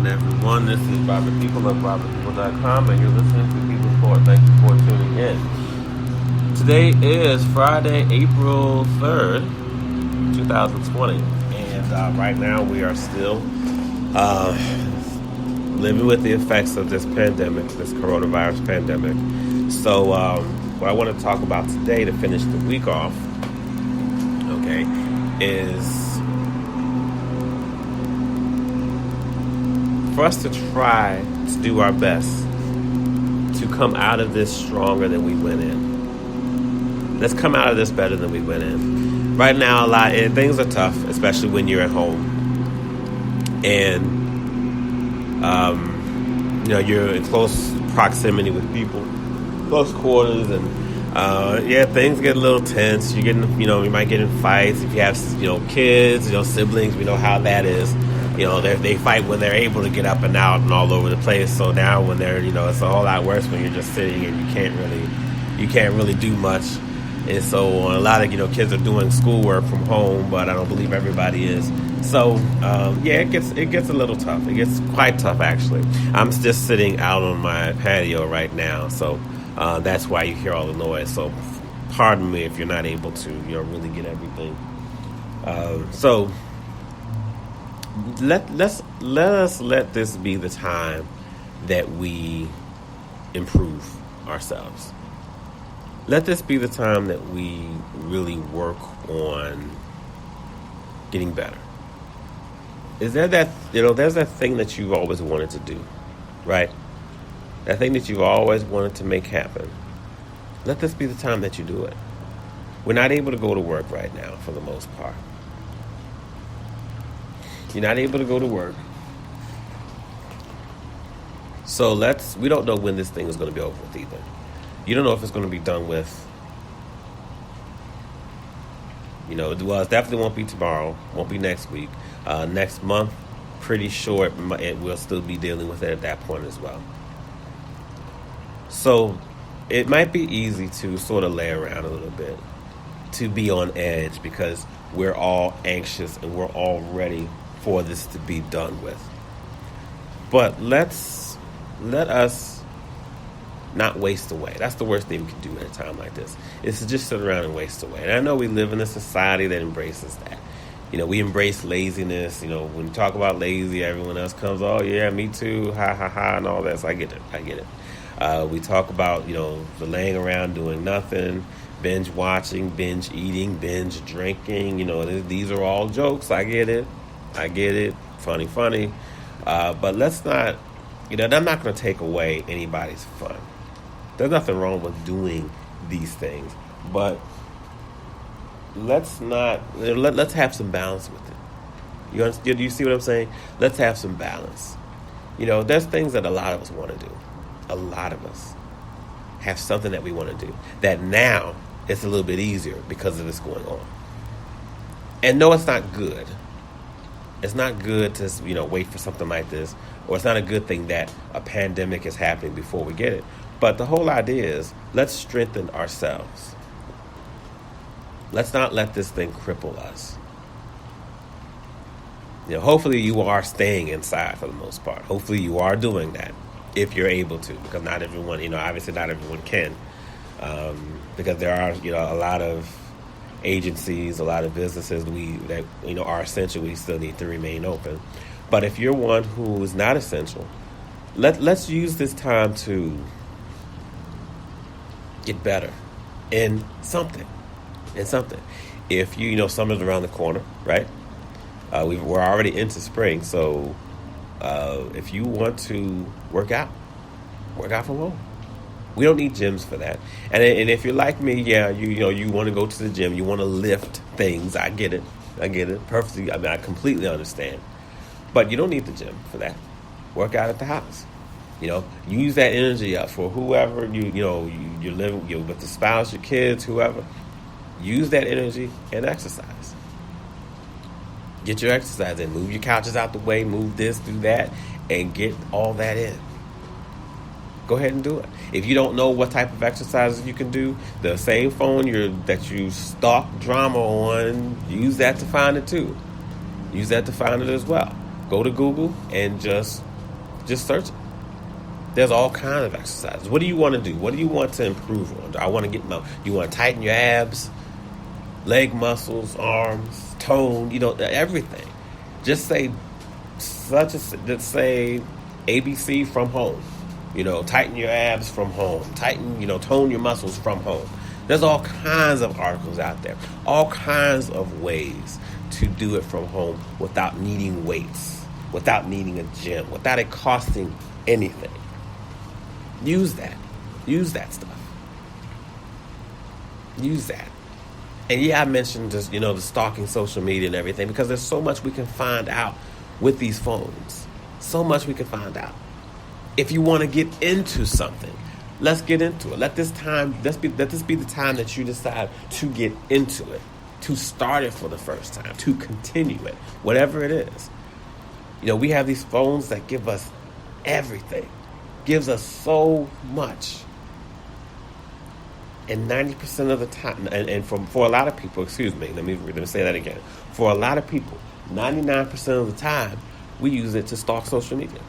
everyone. This is Robert People of RobertPeople.com, and you're listening to People's Court. Thank you for tuning in. Today is Friday, April 3rd, 2020, and right now we are still living with the effects of this pandemic, this coronavirus pandemic. So what I want to talk about today to finish the week off, okay, is for us to try to do our best to come out of this stronger than we went in. Let's come out of this better than we went in. Right now, things are tough, especially when you're at home, and you're in close proximity with people, close quarters, and things get a little tense. You're getting, you might get in fights if you have, kids, siblings. We know how that is. They fight when they're able to get up and out and all over the place. So now when they're, it's a whole lot worse when you're just sitting and you can't really do much. And so a lot of, kids are doing schoolwork from home, but I don't believe everybody is. So, it gets a little tough. It gets quite tough, actually. I'm just sitting out on my patio right now. So that's why you hear all the noise. So pardon me if you're not able to, really get everything. So let us let this be the time that we improve ourselves. Let this be the time that we really work on getting better. Is there there's that thing that you've always wanted to do, right? That thing that you've always wanted to make happen. Let this be the time that you do it. We're not able to go to work right now for the most part. You're not able to go to work. So we don't know when this thing is going to be over with either. You don't know if it's going to be done with. It definitely won't be tomorrow. Won't be next week. Next month, pretty sure it will still be dealing with it at that point as well. So it might be easy to sort of lay around a little bit, to be on edge, because we're all anxious and we're all ready for this to be done with. But let us not waste away. That's the worst thing we can do at a time like this, is to just sit around and waste away. And I know we live in a society that embraces that. We embrace laziness. When you talk about lazy, everyone else comes, oh yeah, me too, ha ha ha, and all that. So I get it. We talk about, the laying around doing nothing, binge watching, binge eating, binge drinking. These are all jokes. I get it. Funny. But let's not, I'm not going to take away anybody's fun. There's nothing wrong with doing these things, but let's have some balance with it. Do you see what I'm saying? Let's have some balance. There's things that a lot of us want to do. A lot of us have something that we want to do that now it's a little bit easier because of this going on. And no, it's not good. It's not good to, wait for something like this, or it's not a good thing that a pandemic is happening before we get it. But the whole idea is, let's strengthen ourselves. Let's not let this thing cripple us. Hopefully you are staying inside for the most part. Hopefully you are doing that if you're able to, because not everyone, obviously not everyone can, because there are, a lot of agencies, a lot of businesses that are essential. We still need to remain open. But if you're one who is not essential, let's use this time to get better in something. If summer's around the corner, right? We're already into spring, so if you want to work out from home. We don't need gyms for that. And if you're like me, you want to go to the gym, you want to lift things. I get it perfectly. I completely understand. But you don't need the gym for that. Work out at the house. Use that energy up for whoever you're living with, the spouse, your kids, whoever. Use that energy and exercise. Get your exercise in. Move your couches out the way. Move this, do that, and get all that in. Go ahead and do it. If you don't know what type of exercises you can do, the same phone that you stalk drama on, use that to find it too. Use that to find it as well. Go to Google and just Just search it. There's all kinds of exercises. What do you want to do? What do you want to improve on? I want to get you want to tighten your abs, leg muscles, arms, tone, everything. Just say let's say ABC from home. Tighten your abs from home. Tone your muscles from home. There's all kinds of articles out there. All kinds of ways to do it from home without needing weights, without needing a gym, without it costing anything. Use that. Use that stuff. Use that. And yeah, I mentioned just, the stalking social media and everything because there's so much we can find out with these phones. So much we can find out. If you want to get into something, let's get into it. Let this be the time that you decide to get into it, to start it for the first time, to continue it, whatever it is. We have these phones that give us everything. Gives us so much, and 90% of the time, and for a lot of people, let me say that again. For a lot of people, 99% of the time, we use it to stalk social media,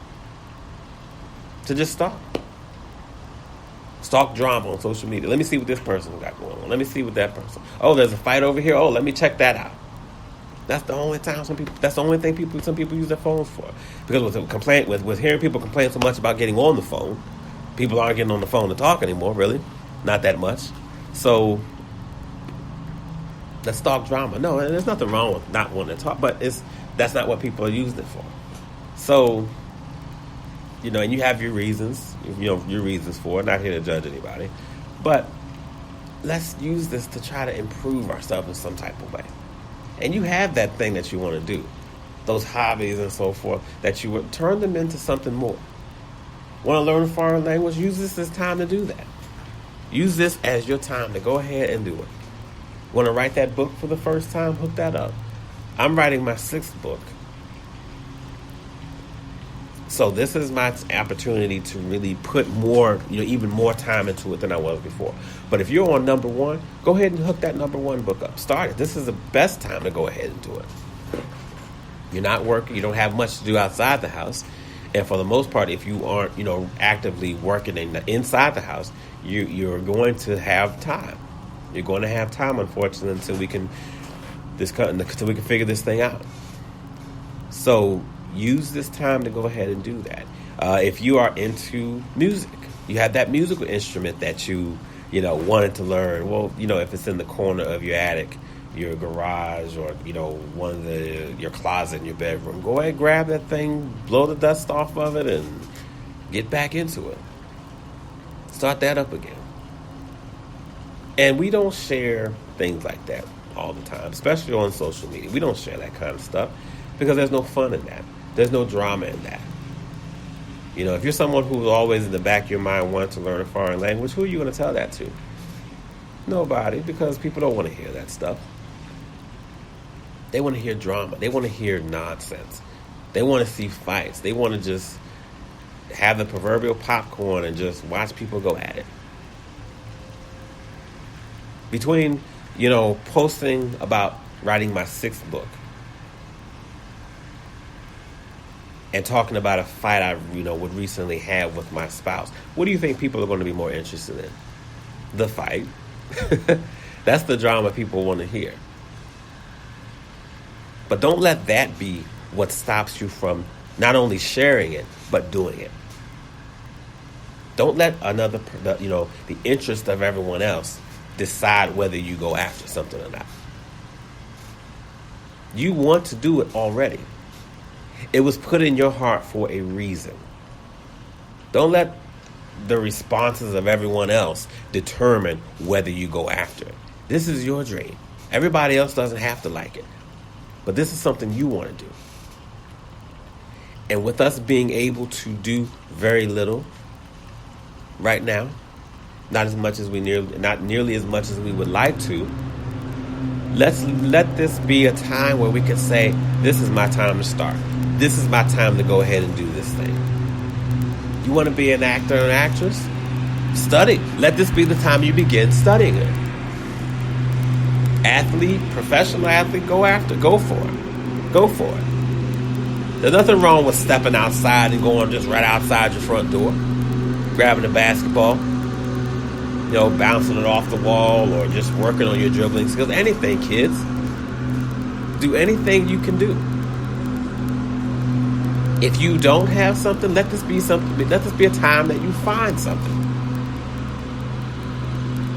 to just stalk drama on social media. Let me see what this person got going on. Let me see what that person. Oh, there's a fight over here. Oh, let me check that out. That's the only time some people use their phones for. Because with hearing people complain so much about getting on the phone, people aren't getting on the phone to talk anymore, really. Not that much. So let's talk drama. No, there's nothing wrong with not wanting to talk, but that's not what people are using it for. So, and you have your reasons, your reasons for it. Not here to judge anybody. But let's use this to try to improve ourselves in some type of way. And you have that thing that you want to do, those hobbies and so forth, that you would turn them into something more. Want to learn a foreign language? Use this as time to do that. Use this as your time to go ahead and do it. Want to write that book for the first time? Hook that up. I'm writing my 6th book. So this is my opportunity to really put more, even more time into it than I was before. But if you're on number 1, go ahead and hook that number 1 book up. Start it. This is the best time to go ahead and do it. You're not working. You don't have much to do outside the house. And for the most part, if you aren't, actively working inside the house, you're going to have time. You're going to have time, unfortunately, until we can figure this thing out. So use this time to go ahead and do that. If you are into music, you have that musical instrument that you wanted to learn. Well, if it's in the corner of your attic, your garage, or one of your closet in your bedroom, go ahead, grab that thing, blow the dust off of it, and get back into it. Start that up again. And we don't share things like that all the time, especially on social media. We don't share that kind of stuff because there's no fun in that. There's no drama in that. If you're someone who's always in the back of your mind wanting to learn a foreign language, who are you going to tell that to? Nobody, because people don't want to hear that stuff. They want to hear drama. They want to hear nonsense. They want to see fights. They want to just have the proverbial popcorn and just watch people go at it. Between, posting about writing my 6th book and talking about a fight I, would recently have with my spouse, what do you think people are going to be more interested in? The fight. That's the drama people want to hear. But don't let that be what stops you from not only sharing it, but doing it. Don't let the interest of everyone else decide whether you go after something or not. You want to do it already. It was put in your heart for a reason. Don't let the responses of everyone else determine whether you go after it. This is your dream. Everybody else doesn't have to like it. But this is something you want to do. And with us being able to do very little right now, not nearly as much as we would like to, let's let this be a time where we can say, this is my time to start. This is my time to go ahead and do this thing. You want to be an actor or an actress? Study. Let this be the time you begin studying it. Athlete, professional athlete, go for it. There's nothing wrong with stepping outside and going just right outside your front door, grabbing a basketball, bouncing it off the wall, or just working on your dribbling skills. Anything, kids. Do anything you can do. If you don't have something, let this be something. Let this be a time that you find something.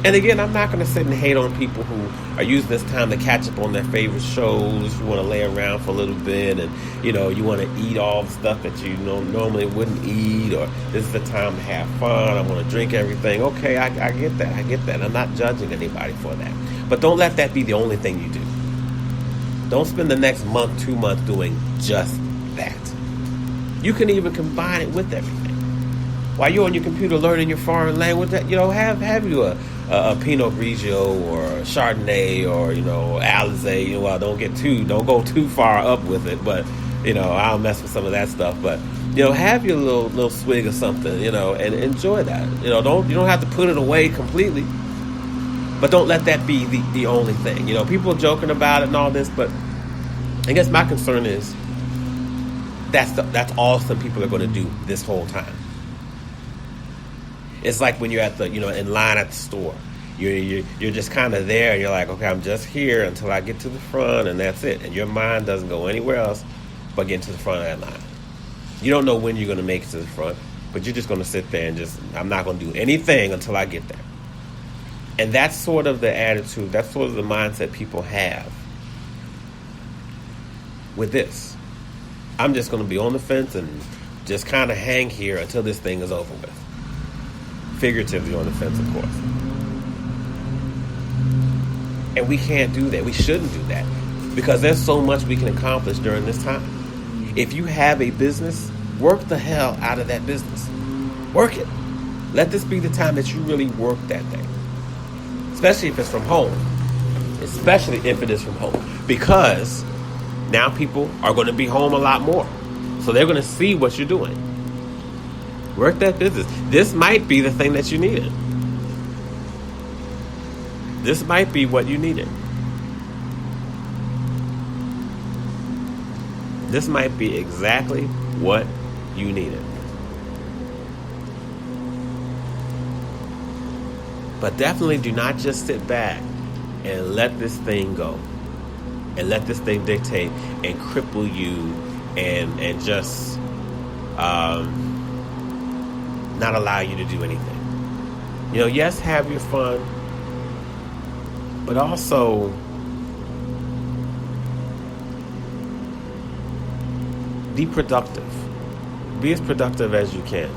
And again, I'm not going to sit and hate on people who are using this time to catch up on their favorite shows. You want to lay around for a little bit, and you want to eat all the stuff that you normally wouldn't eat, or this is the time to have fun. I want to drink everything. Okay, I get that. I get that. I'm not judging anybody for that. But don't let that be the only thing you do. Don't spend the next month, 2 months doing just that. You can even combine it with everything. While you're on your computer learning your foreign language, have you a Pinot Grigio or a Chardonnay or Alizé. Well, don't go too far up with it, but I'll mess with some of that stuff. But have your little swig of something, and enjoy that. You don't have to put it away completely, but don't let that be the only thing. People are joking about it and all this, but I guess my concern is that's all some people are going to do this whole time. It's like when you're at the in line at the store. You're just kind of there, and you're like, okay, I'm just here until I get to the front, and that's it. And your mind doesn't go anywhere else but get to the front of that line. You don't know when you're going to make it to the front, but you're just going to sit there and I'm not going to do anything until I get there. And that's sort of the attitude, that's sort of the mindset people have with this. I'm just going to be on the fence and just kind of hang here until this thing is over with. Figuratively on the fence, of course. And we can't do that. We shouldn't do that. Because there's so much we can accomplish during this time. If you have a business, work the hell out of that business. Work it. Let this be the time that you really work that thing. Especially if it's from home. Especially if it is from home. Because now people are going to be home a lot more. So they're going to see what you're doing. Work that business. This might be the thing that you needed. This might be what you needed. This might be exactly what you needed. But definitely do not just sit back and let this thing go. And let this thing dictate and cripple you and just not allow you to do anything. Yes, have your fun, but also be productive. Be as productive as you can.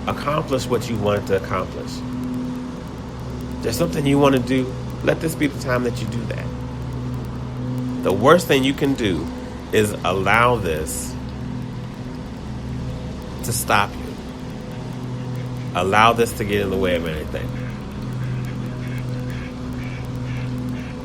Accomplish what you want to accomplish. There's something you want to do, let this be the time that you do that. The worst thing you can do is allow this to stop you. Allow this to get in the way of anything.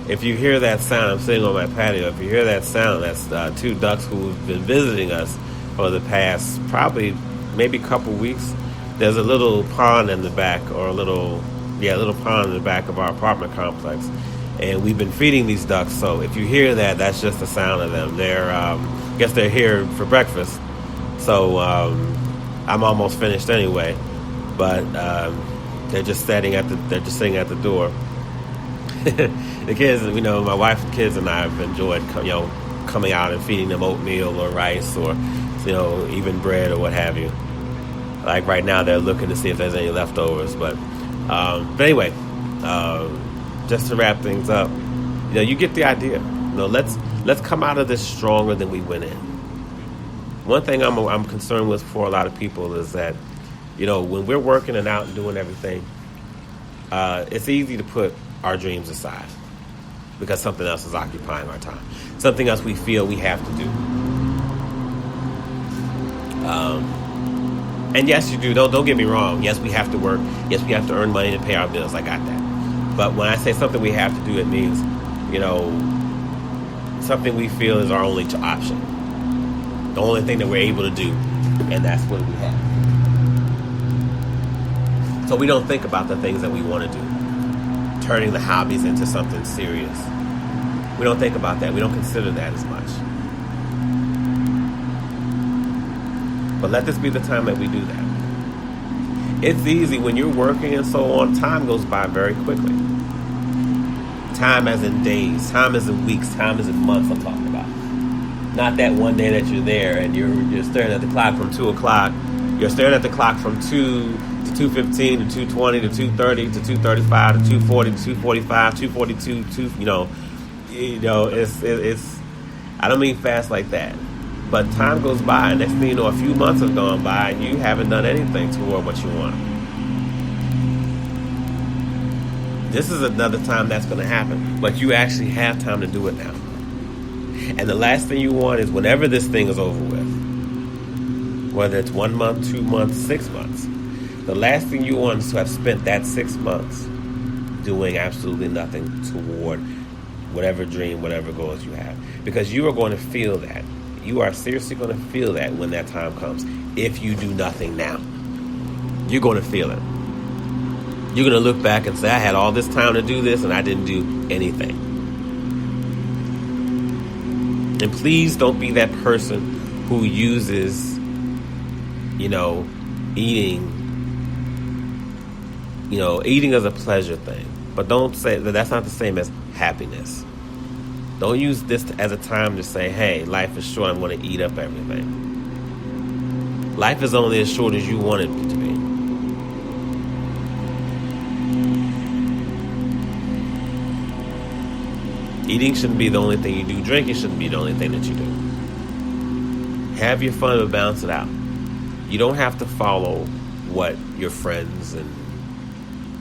If you hear that sound, I'm sitting on my patio. If you hear that sound, that's two ducks who've been visiting us for the past probably maybe couple weeks. There's a little pond in the back, or a little pond in the back of our apartment complex, and we've been feeding these ducks. So if you hear that, that's just the sound of them. I guess they're here for breakfast. So I'm almost finished anyway, but they're just sitting at the door. The kids, my wife and kids and I have enjoyed, coming out and feeding them oatmeal or rice or, even bread or what have you. Like right now, they're looking to see if there's any leftovers. But anyway, just to wrap things up, you get the idea. Let's come out of this stronger than we went in. One thing I'm concerned with for a lot of people is that, when we're working and out and doing everything, it's easy to put our dreams aside because something else is occupying our time. Something else we feel we have to do. And yes, you do. Don't get me wrong. Yes, we have to work. Yes, we have to earn money to pay our bills. I got that. But when I say something we have to do, it means, something we feel is our only option. The only thing that we're able to do. And that's what we have. So we don't think about the things that we want to do. Turning the hobbies into something serious. We don't think about that. We don't consider that as much. But let this be the time that we do that. It's easy when you're working and so on. Time goes by very quickly. Time as in days, time as in weeks, time as in months I'm talking about. Not that one day that you're there and you're staring at the clock from 2 o'clock. You're staring at the clock from 2 to 2:15 to 2:20 to 2:30 to 2:35 to 2:40 to 2:45, 2:42, it's I don't mean fast like that. But time goes by, and next thing you know, a few months have gone by, and you haven't done anything toward what you want. This is another time that's going to happen, but you actually have time to do it now. And the last thing you want is whenever this thing is over with, whether it's 1 month, 2 months, 6 months, the last thing you want is to have spent that 6 months doing absolutely nothing toward whatever dream, whatever goals you have. Because you are going to feel that. You are seriously going to feel that when that time comes. If you do nothing now, you're going to feel it. You're going to look back and say, I had all this time to do this and I didn't do anything. And please don't be that person who uses, eating as a pleasure thing. But don't say that that's not the same as happiness. Don't use this as a time to say, hey, life is short, I'm going to eat up everything. Life is only as short as you want it to be. Eating shouldn't be the only thing you do. Drinking shouldn't be the only thing that you do. Have your fun, but balance it out. You don't have to follow what your friends and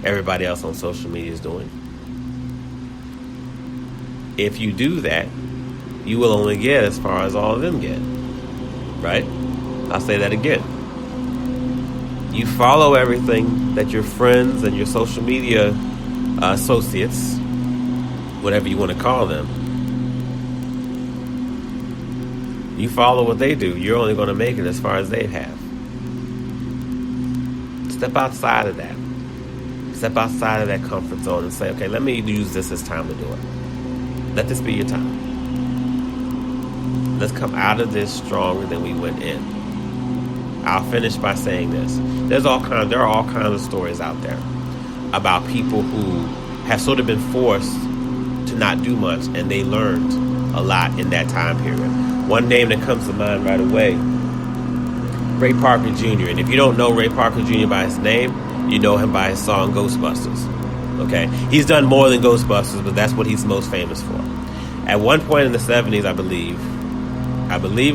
everybody else on social media is doing. If you do that, you will only get as far as all of them get. Right? I'll say that again. You follow everything that your friends and your social media associates, whatever you want to call them, you follow what they do. You're only going to make it as far as they have. Step outside of that. Step outside of that comfort zone and say, okay, let me use this as time to do it. Let this be your time. Let's come out of this stronger than we went in. I'll finish by saying this. There are all kinds of stories out there about people who have sort of been forced to not do much, and they learned a lot in that time period. One name that comes to mind right away, Ray Parker Jr. And if you don't know Ray Parker Jr. by his name, you know him by his song Ghostbusters. Okay? He's done more than Ghostbusters, but that's what he's most famous for. At one point in the 70s, I believe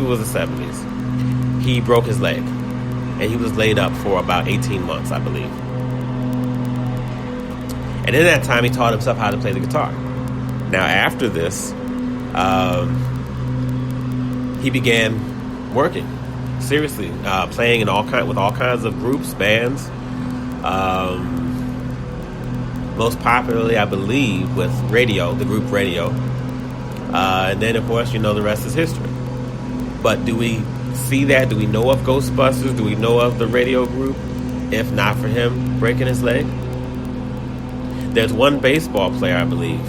it was the 70s, he broke his leg. And he was laid up for about 18 months, I believe. And in that time, he taught himself how to play the guitar. Now, after this, he began working seriously, playing with all kinds of groups, bands. Most popularly, I believe, with Radio, the group Radio. And then, of course, the rest is history. But do we see that? Do we know of Ghostbusters? Do we know of the Radio group? If not for him breaking his leg? There's one baseball player, I believe.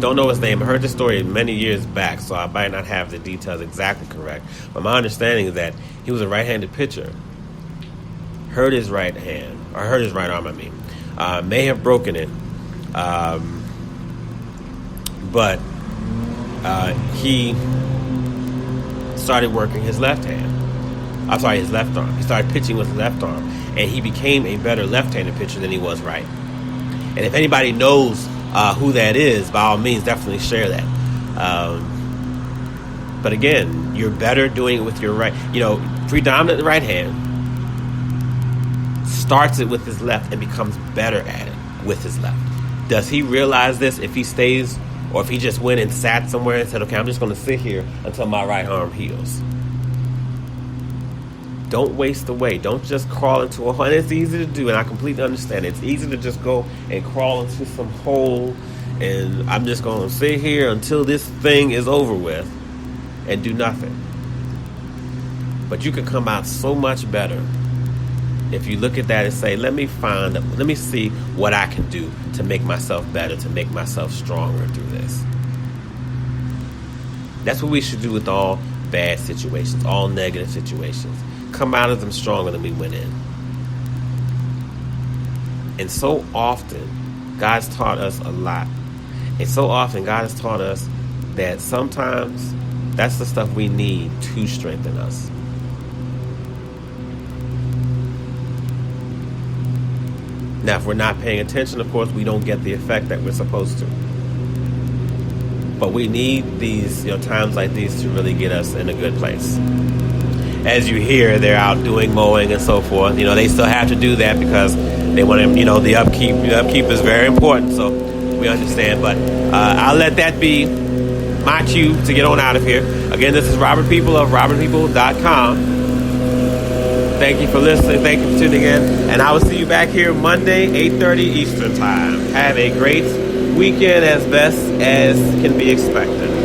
Don't know his name. I heard this story many years back, so I might not have the details exactly correct. But my understanding is that he was a right-handed pitcher. Hurt his right hand, or hurt his right arm, may have broken it. But he started working his left hand. His left arm. He started pitching with his left arm, and he became a better left-handed pitcher than he was right. And if anybody knows who that is, by all means, definitely share that. But again, you're better doing it with your right. Predominant right hand starts it with his left and becomes better at it with his left. Does he realize this if he stays, or if he just went and sat somewhere and said, okay, I'm just going to sit here until my right arm heals? Don't waste away. Don't just crawl into a hole. And it's easy to do, and I completely understand. It's easy to just go and crawl into some hole, and I'm just going to sit here until this thing is over with and do nothing. But you can come out so much better if you look at that and say, let me see what I can do to make myself better, to make myself stronger through this. That's what we should do with all bad situations, all negative situations. Come out of them stronger than we went in. And so often, God's taught us a lot. And so often, God has taught us that sometimes that's the stuff we need to strengthen us. Now, if we're not paying attention, of course, we don't get the effect that we're supposed to. But we need these, times like these to really get us in a good place. As you hear, they're out doing mowing and so forth. They still have to do that because they want to, the upkeep. The upkeep is very important, so we understand. But I'll let that be my cue to get on out of here. Again, this is Robert People of robertpeople.com. Thank you for listening. Thank you for tuning in. And I will see you back here Monday, 8:30 Eastern Time. Have a great weekend as best as can be expected.